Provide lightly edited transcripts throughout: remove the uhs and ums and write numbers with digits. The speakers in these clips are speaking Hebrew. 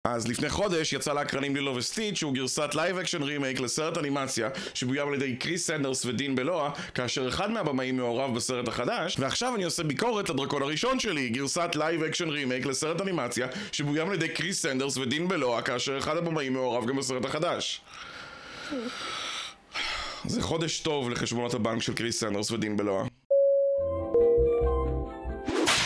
אז לפני חודש יצא לאקרנים לילו וסטיץ' שהוא גרסת לייב אקשן רימייק לסרט אנימציה שבוים על ידי קריס סנדרס ודין בלואה, כאשר אחד מהבמאים מעורב בסרט החדש. ועכשיו אני עושה ביקורת לדרקון הראשון שלי, גרסת לייב אקשן רימייק לסרט אנימציה שבוים על ידי קריס סנדרס ודין בלואה, כאשר אחד הבמאים מעורב גם בסרט החדש. זה חודש טוב לחשבונות הבנק של קריס סנדרס ודין בלואה.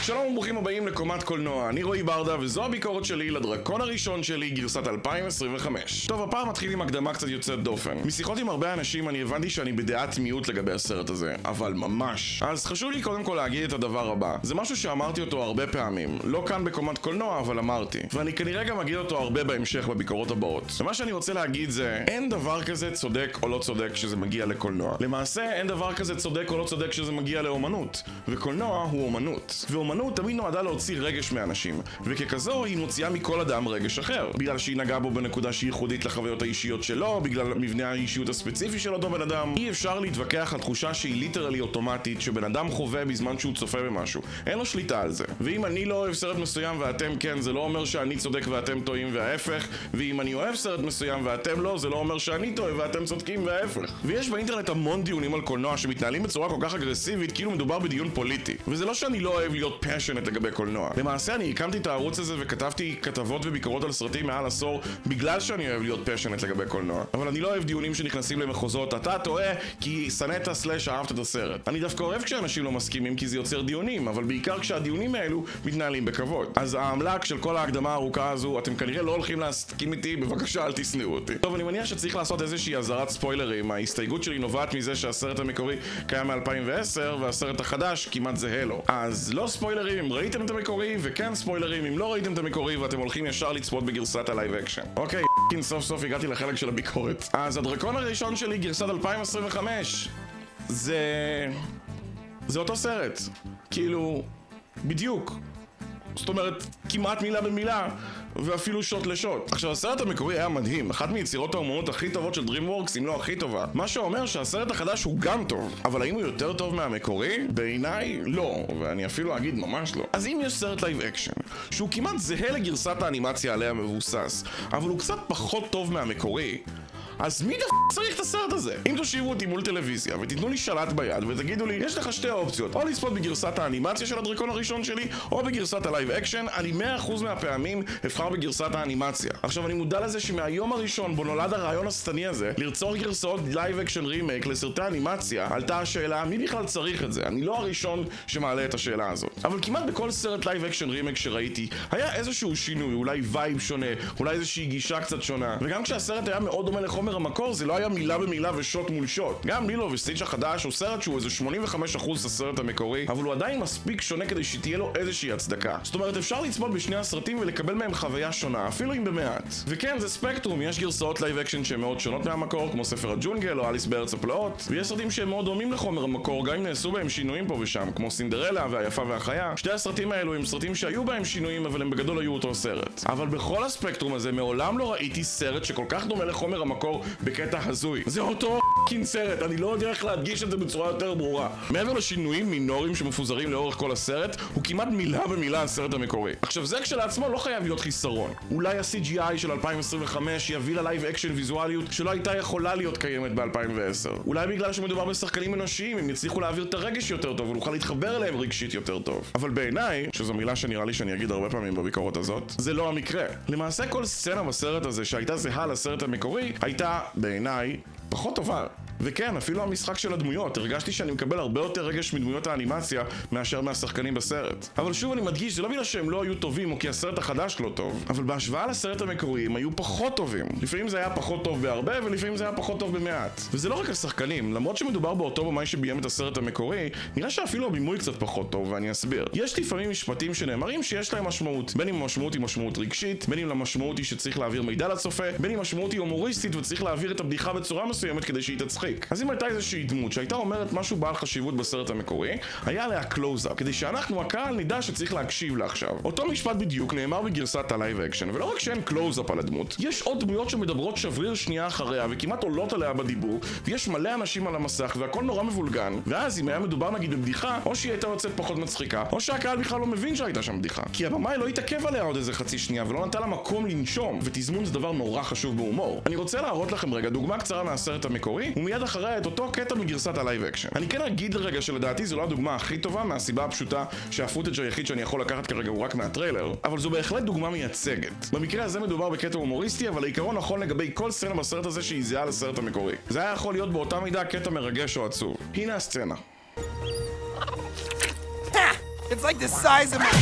שלום וברוכים הבאים לקומת קולנוע, אני רועי ברדה וזו הביקורת שלי לדרקון הראשון שלי, גרסת 2025. טוב, הפעם מתחיל עם הקדמה קצת יוצאת דופן. משיחות עם הרבה אנשים אני הבנתי שאני בדעת מיעוט לגבי הסרט הזה, אבל ממש. אז חשוב לי קודם כל להגיד את הדבר הבא. זה משהו שאמרתי אותו הרבה פעמים, לא כאן בקומת קולנוע, אבל אמרתי. ואני כנראה גם אגיד אותו הרבה בהמשך בביקורות הבאות. ומה שאני רוצה להגיד זה, אין דבר כזה צודק או לא צודק כשזה מגיע לקולנוע. למעשה, אין דבר כזה צודק או לא צודק כשזה מגיע לאומנות. וקולנוע הוא אומנות. ואומנות תמיד נועדה להוציא רגש מאנשים, וככזו היא מוציאה מכל אדם רגש אחר, בגלל שהיא נגעה בו בנקודה שהיא ייחודית לחוויות האישיות שלו, בגלל מבנה האישיות הספציפי של אותו בן אדם. אי אפשר להתווכח על תחושה שהיא ליטרלי אוטומטית שבן אדם חווה בזמן שהוא צופה במשהו. אין לו שליטה על זה. ואם אני לא אוהב סרט מסוים ואתם כן, זה לא אומר שאני צודק ואתם טועים וההפך, ואם אני אוהב סרט מסוים ואתם לא, זה לא אומר שאני טועה ואתם צודקים וההפך. ויש באינטרנט המון דיונים על קולנוע שמתנהלים בצורה כל כך אגרסיבית, כאילו מדובר בדיון פוליטי. וזה לא שאני לא אוהב להיות passionate לגבי קולנוע. למעשה אני הקמתי את הערוץ הזה וכתבתי כתבות וביקורות על סרטים מעל עשור בגלל שאני אוהב להיות passionate לגבי קולנוע. אבל אני לא אוהב דיונים שנכנסים למחוזות אתה טועה כי שנאת / אהבת את הסרט. אני דווקא אוהב כשאנשים לא מסכימים כי זה יוצר דיונים, אבל בעיקר כשהדיונים האלו מתנהלים בכבוד. אז העמלק של כל ההקדמה הארוכה הזו, אתם כנראה לא הולכים להסכים איתי, בבקשה אל תשנאו אותי. טוב, אני מניח שצריך לעשות איזושהי אזהרת ספוילרים. ההסתייגות שלי נובעת מזה שהסרט המקורי קיים מ-2010 והסרט החדש כמעט זהה לו. אז לא ספוילרים אם ראיתם את המקורי, וכן ספוילרים אם לא ראיתם את המקורי ואתם הולכים ישר לצפות בגרסת הלייב אקשן. אוקיי, סוף סוף הגעתי לחלק של הביקורת. אז הדרקון הראשון שלי, גרסת 2025, זה אותו סרט. כאילו, בדיוק. זאת אומרת, כמעט מילה במילה, ואפילו שוט לשוט. עכשיו, הסרט המקורי היה מדהים, אחת מיצירות האומנות הכי טובות של DreamWorks, אם לא הכי טובה. מה שאומר שהסרט החדש הוא גם טוב, אבל האם הוא יותר טוב מהמקורי? בעיניי, לא, ואני אפילו אגיד ממש לא. אז אם יש סרט לייב אקשן, שהוא כמעט זהה לגרסת האנימציה עליה מבוסס, אבל הוא קצת פחות טוב מהמקורי, אז מי צריך את הסרט הזה? אם תושיבו אותי מול טלוויזיה ותיתנו לי שלט ביד ותגידו לי, יש לך שתי אופציות, או לצפות בגרסת האנימציה של הדרקון הראשון שלי, או בגרסת הלייב אקשן, אני 100% מהפעמים אבחר בגרסת האנימציה. עכשיו, אני מודע לזה שמהיום הראשון בו נולד הרעיון השטני הזה ליצור גרסאות לייב אקשן רימייק לסרטי אנימציה, עלתה השאלה מי בכלל צריך את זה. אני לא הראשון שמעלה את השאלה הזאת, אבל כמעט בכל סרט לייב אקשן רימייק שראיתי היה איזשהו שינוי, אולי וייב שונה, אולי איזושהי גישה קצת שונה. וגם כשהסרט היה מאוד דומה לחומר המקור, זה לא היה מילה במילה ושוט מול שוט. גם לילו וסטיץ' החדש הוא סרט שהוא איזה 85% הסרט המקורי, אבל הוא עדיין מספיק שונה כדי שתהיה לו איזושהי הצדקה. זאת אומרת, אפשר לצפות בשני הסרטים ולקבל מהם חוויה שונה, אפילו אם במעט. וכן, זה ספקטרום, יש גרסאות לייב אקשן שהן מאוד שונות מהמקור, כמו ספר הג'ונגל או אליס בארץ הפלאות, ויש סרטים שהם מאוד דומים לחומר המקור, גם אם נעשו בהם שינויים פה ושם, כמו סינדרלה והיפה והחיה. שתי הסרטים האלו הם סרטים שהיו בהם שינויים, אבל הם בגדול היו אותו סרט. אבל בכל הספקטרום הזה מעולם לא ראיתי סרט שכל כך דומה לחומר המקור בקטע הזוי. זה אותו סרט, אני לא יודע איך להדגיש את זה בצורה יותר ברורה. מעבר לשינויים מינוריים שמפוזרים לאורך כל הסרט, הוא כמעט מילה במילה הסרט המקורי. עכשיו, זה כשלעצמו לא חייב להיות חיסרון. אולי ה-CGI של 2025 יביא ללייב אקשן ויזואליות שלא הייתה יכולה להיות קיימת ב-2010. אולי בגלל שמדובר בשחקנים אנושיים, הם יצליחו להעביר את הרגש יותר טוב ונוכל להתחבר אליהם רגשית יותר טוב. אבל בעיניי, שזו מילה שנראה לי שאני אגיד הרבה פעמים בביקורת הזאת, זה לא המקרה. למעשה כל סצנה בסרט הזה שהייתה זהה לסרט המקורי, הייתה בעיניי פחות טובה. וכן, אפילו המשחק של הדמויות, הרגשתי שאני מקבל הרבה יותר רגש מדמויות האנימציה מאשר מהשחקנים בסרט. אבל שוב אני מדגיש, זה לא בגלל שהם לא היו טובים או כי הסרט החדש לא טוב, אבל בהשוואה לסרט המקורי הם היו פחות טובים. לפעמים זה היה פחות טוב בהרבה ולפעמים זה היה פחות טוב במעט. וזה לא רק השחקנים, למרות שמדובר באותו במאי שביים את הסרט המקורי, נראה שאפילו הבימוי קצת פחות טוב, ואני אסביר. יש לפעמים משפטים שנאמרים שיש להם משמעות, בין אם המשמעות היא משמעות רגשית, בין אם למשמעות היא שצריך להעביר מידע לצופה, בין אם המשמעות היא הומוריסטית וצריך להעביר את הבדיחה בצורה מסוימת כדי שהיא תצחיק. מצחיק. אז אם הייתה איזושהי דמות שהייתה אומרת משהו בעל חשיבות בסרט המקורי, היה עליה קלוז-אפ, כדי שאנחנו הקהל נדע שצריך להקשיב לה עכשיו. אותו משפט בדיוק נאמר בגרסת הלייב אקשן, ולא רק שאין קלוז-אפ על הדמות, יש עוד דמויות שמדברות שבריר שנייה אחריה וכמעט עולות עליה בדיבור, ויש מלא אנשים על המסך והכל נורא מבולגן, ואז אם היה מדובר נגיד בבדיחה, או שהיא הייתה יוצאת פחות מצחיקה, או שהקהל בכלל לא מבין שהייתה שם בדיחה. כי הבמאי לא התעכב עליה עוד איזה חצי שנייה ולא נתן לה מקום לנשום, ותזמון זה דבר נורא חשוב בהומור. אני רוצה להראות לכם רגע דוגמה קצרה מהסרט המקורי, ומיד אחריה את אותו קטע מגרסת הלייב אקשן. אני כן אגיד לרגע שלדעתי זו לא הדוגמה הכי טובה מהסיבה הפשוטה שהפוטאג' היחיד שאני יכול לקחת כרגע הוא רק מהטריילר, אבל זו בהחלט דוגמה מייצגת. במקרה הזה מדובר בקטע הומוריסטי, אבל העיקרון נכון לגבי כל סצנה בסרט הזה שהיא זהה לסרט המקורי. זה היה יכול להיות באותה מידה קטע מרגש או עצוב. הנה הסצנה. It's like the size of my...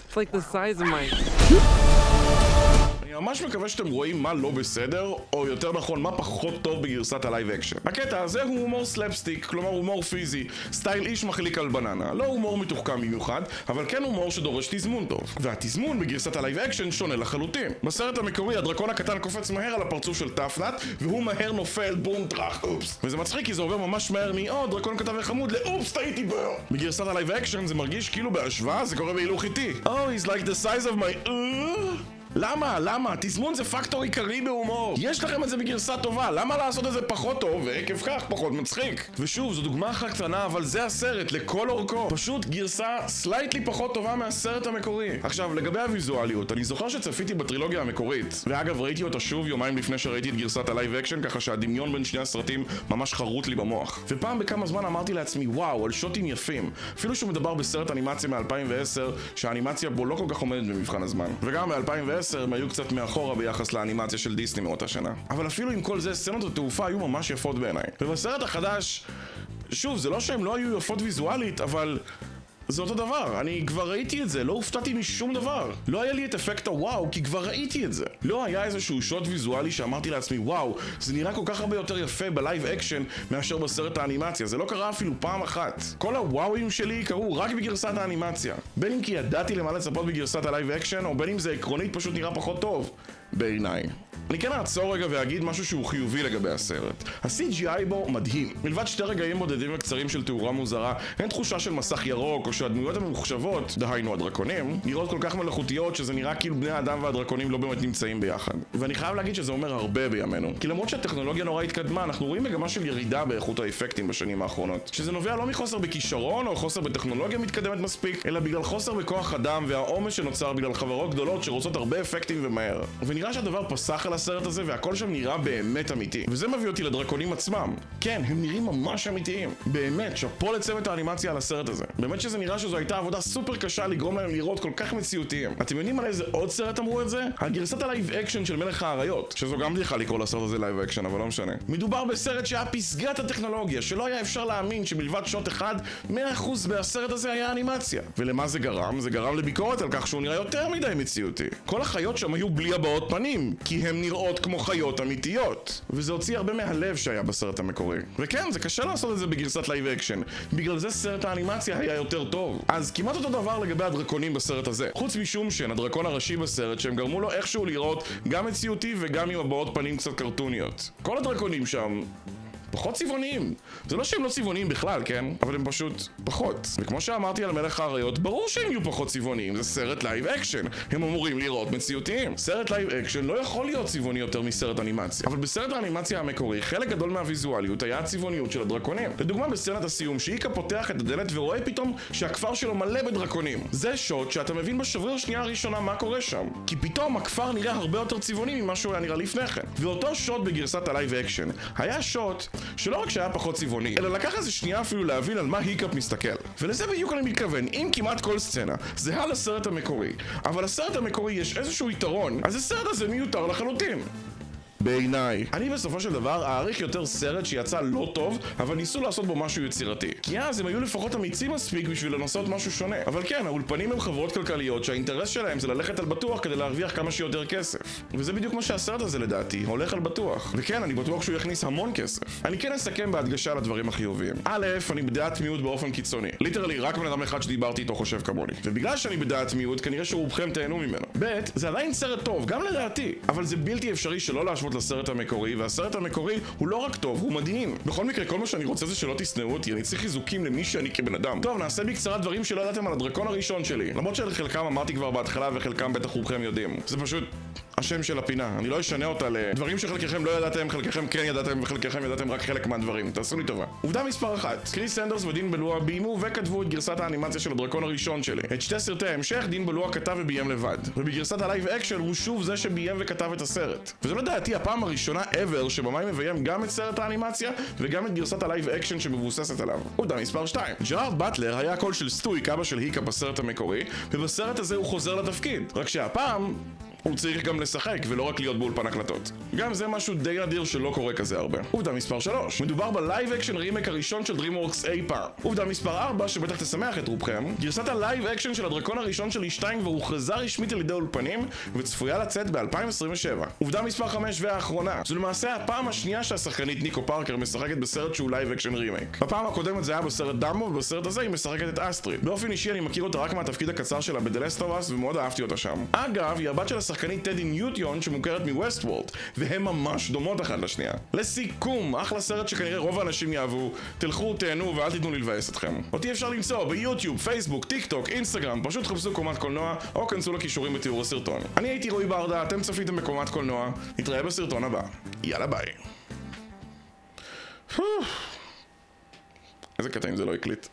It's like the size of my... אני ממש מקווה שאתם רואים מה לא בסדר, או יותר נכון, מה פחות טוב בגרסת הלייב אקשן. הקטע הזה הוא הומור סלפסטיק, כלומר הומור פיזי, סטייל איש מחליק על בננה. לא הומור מתוחכם במיוחד, אבל כן הומור שדורש תזמון טוב. והתזמון בגרסת הלייב אקשן שונה לחלוטין. בסרט המקורי הדרקון הקטן קופץ מהר על הפרצוף של טפנת, והוא מהר נופל בום טרח, אופס. וזה מצחיק כי זה עובר ממש מהר דרקון קטן וחמוד לאופס טעיתי בו. בגרסת הלייב אקשן זה מרגיש כאילו בהשוואה זה קורה בהילוך איטי. Oh, he's like the size of my... למה? תזמון זה פקטור עיקרי בהומור. יש לכם את זה בגרסה טובה, למה לעשות את זה פחות טוב ועקב כך פחות מצחיק? ושוב, זו דוגמה אחת קטנה, אבל זה הסרט לכל אורכו. פשוט גרסה סלייטלי פחות טובה מהסרט המקורי. עכשיו, לגבי הוויזואליות, אני זוכר שצפיתי בטרילוגיה המקורית, ואגב ראיתי אותה שוב יומיים לפני שראיתי את גרסת הלייב אקשן, ככה שהדמיון בין שני הסרטים ממש חרוט לי במוח. ופעם בכמה זמן אמרתי לעצמי, וואו, על שוטים יפים. אפילו שהוא מדבר בסרט אנימציה מ-2010, שהאנימציה בו לא כל כך עומדת במבחן הזמן. וגם ב-2010 הם היו קצת מאחורה ביחס לאנימציה של דיסני מאותה שנה. אבל אפילו עם כל זה, סצנות התעופה היו ממש יפות בעיניי. ובסרט החדש, שוב, זה לא שהם לא היו יפות ויזואלית, אבל... זה אותו דבר, אני כבר ראיתי את זה, לא הופתעתי משום דבר. לא היה לי את אפקט הוואו, כי כבר ראיתי את זה. לא היה איזשהו שוט ויזואלי שאמרתי לעצמי, וואו, זה נראה כל כך הרבה יותר יפה בלייב אקשן מאשר בסרט האנימציה. זה לא קרה אפילו פעם אחת. כל הוואוים שלי קרו רק בגרסת האנימציה. בין אם כי ידעתי למה לצפות בגרסת הלייב אקשן, או בין אם זה עקרונית פשוט נראה פחות טוב. בעיניי. אני כן אעצור רגע ואגיד משהו שהוא חיובי לגבי הסרט. ה-CGI בו מדהים. מלבד שתי רגעים בודדים וקצרים של תאורה מוזרה, אין תחושה של מסך ירוק או שהדמויות הממוחשבות, דהיינו הדרקונים, נראות כל כך מלאכותיות שזה נראה כאילו בני האדם והדרקונים לא באמת נמצאים ביחד. ואני חייב להגיד שזה אומר הרבה בימינו. כי למרות שהטכנולוגיה נורא התקדמה, אנחנו רואים מגמה של ירידה באיכות האפקטים בשנים האחרונות. שזה נובע לא מחוסר בכישרון או חוסר בטכנולוגיה מתקדמת מספיק, אלא בגלל חוסר בכוח אדם והעומס שנוצר בגלל חברות גדולות שרוצות הרבה אפקטים ומהר. ונראה שהדבר פסח על הסרט הזה והכל שם נראה באמת אמיתי. וזה מביא אותי לדרקונים עצמם. כן, הם נראים ממש אמיתיים. באמת, שאפו לצוות האנימציה על הסרט הזה. באמת שזה נראה שזו הייתה עבודה סופר קשה לגרום להם לראות כל כך מציאותיים. אתם יודעים על איזה עוד סרט אמרו את זה? על גרסת הלייב אקשן של מלך האריות, שזו גם בדיחה לקרוא לסרט הזה לייב אקשן, אבל לא משנה. מדובר בסרט שהיה פסגת הטכנולוגיה, שלא היה אפשר להאמין שמלבד שוט אחד, 100% מהסרט הזה היה אנימציה. ולמה זה גרם? זה גרם לביקורת על כך שהוא נראה יותר מדי מציאותי. כל החיות שם היו בלי הבעות פנים, כי הם נראות כמו חיות אמיתיות. וזה הוציא הרבה מהלב שהיה בסרט המקורי. וכן, זה קשה לעשות את זה בגרסת לייב אקשן. בגלל זה סרט האנימציה היה יותר טוב. אז כמעט אותו דבר לגבי הדרקונים בסרט הזה. חוץ משום שהן הדרקון הראשי בסרט שהם גרמו לו איכשהו לראות גם מציאותי וגם עם הבעות פנים קצת קרטוניות. כל הדרקונים שם פחות צבעוניים. זה לא שהם לא צבעוניים בכלל, כן? אבל הם פשוט פחות. וכמו שאמרתי על מלך האריות, ברור שהם יהיו פחות צבעוניים. זה סרט לייב אקשן. הם אמורים לראות מציאותיים. סרט לייב אקשן לא יכול להיות צבעוני יותר מסרט אנימציה. אבל בסרט האנימציה המקורי, חלק גדול מהוויזואליות היה הצבעוניות של הדרקונים. לדוגמה בסצנת הסיום, שאיקה פותח את הדלת ורואה פתאום שהכפר שלו מלא בדרקונים. זה שוט שאתה מבין בשבריר שנייה הראשונה מה קורה שם. כי פתאום הכפר נראה הרבה יותר צבעוני ממה שהוא היה נראה לפני כן. ואותו שוט בגרסת הלייב אקשן היה שוט שלא רק שהיה פחות צבעוני, אלא לקח איזה שנייה אפילו להבין על מה היקאפ מסתכל. ולזה בדיוק אני מתכוון, אם כמעט כל סצנה זהה לסרט המקורי, אבל לסרט המקורי יש איזשהו יתרון, אז הסרט הזה מיותר לחלוטין. בעיניי. אני בסופו של דבר אעריך יותר סרט שיצא לא טוב, אבל ניסו לעשות בו משהו יצירתי. כי אז הם היו לפחות אמיצים מספיק בשביל לנסות משהו שונה. אבל כן, האולפנים הם חברות כלכליות שהאינטרס שלהם זה ללכת על בטוח כדי להרוויח כמה שיותר כסף. וזה בדיוק מה שהסרט הזה לדעתי, הולך על בטוח. וכן, אני בטוח שהוא יכניס המון כסף. אני כן אסכם בהדגשה על הדברים החיוביים. א', אני בדעת מיעוט באופן קיצוני. ליטרלי, רק בן אדם אחד שדיברתי איתו חושב כמוני. ובגלל שאני בדעת מיעוט, כנראה שרובכם תהנו ממנו. ב', זה עדיין סרט טוב, גם לדעתי. אבל זה בלתי אפשרי שלא להשוות לסרט המקורי, והסרט המקורי הוא לא רק טוב, הוא מדהים. בכל מקרה, כל מה שאני רוצה זה שלא תשנאו אותי, אני צריך חיזוקים למי שאני כבן אדם. טוב, נעשה בקצרה דברים שלא ידעתם על הדרקון הראשון שלי. למרות שחלקם אמרתי כבר בהתחלה וחלקם בטח רובכם יודעים. זה פשוט השם של הפינה. אני לא אשנה אותה לדברים שחלקכם לא ידעתם, חלקכם כן ידעתם וחלקכם ידעתם רק חלק מהדברים. תעשו לי טובה. עובדה מספר 1. קריס סנדרס ודין בלואה ביימו וכתבו את גרסת האנימציה של הדרקון הראשון שלי. את שתי סרטי ההמשך דין בלואה כתב וביים לבד. ובגרסת הלייב אקשן הוא שוב זה שביים וכתב את הסרט. וזו לדעתי הפעם הראשונה ever שבמאי מביים גם את סרט האנימציה וגם את גרסת הלייב אקשן שמבוססת עליו. עובדה מספר 2. ג'רארד באטלר היה הקול של סטויק, אבא של היקה בסרט המקורי, ובסרט הזה הוא חוזר לתפקיד. רק שהפעם הוא צריך גם לשחק ולא רק להיות באולפן הקלטות. גם זה משהו די נדיר שלא קורה כזה הרבה. עובדה מספר 3. מדובר בלייב אקשן רימק הראשון של DreamWorks אי פעם. עובדה מספר 4, שבטח תשמח את רובכם, גרסת הלייב אקשן של הדרקון הראשון של שתיים כבר הוכרזה רשמית על ידי אולפנים וצפויה לצאת ב-2027. עובדה מספר 5 והאחרונה. זו למעשה הפעם השנייה שהשחקנית ניקו פארקר משחקת בסרט שהוא לייב אקשן רימק. בפעם הקודמת זה היה בסרט דאמו, ובסרט הזה היא משחקת את אסטריד. באופן אישי אני מכיר אותה רק מהתפקיד הקצר שלה ב-The Last of Us ומאוד אהבתי אותה שם. אגב, היא הבת של השחקנית טדי ניוטיון שמוכרת מווסטוורלד, והן ממש דומות אחת לשנייה. לסיכום, אחלה סרט שכנראה רוב האנשים יאהבו. תלכו, תהנו ואל תיתנו לי לבאס אתכם. אותי אפשר למצוא ביוטיוב, פייסבוק, טיק טוק, אינסטגרם, פשוט חפשו קומת קולנוע או כנסו לקישורים בתיאור הסרטון. אני הייתי רועי ברדה, אתם צפיתם בקומת קולנוע, נתראה בסרטון הבא. יאללה ביי. איזה קטע אם זה לא הקליט.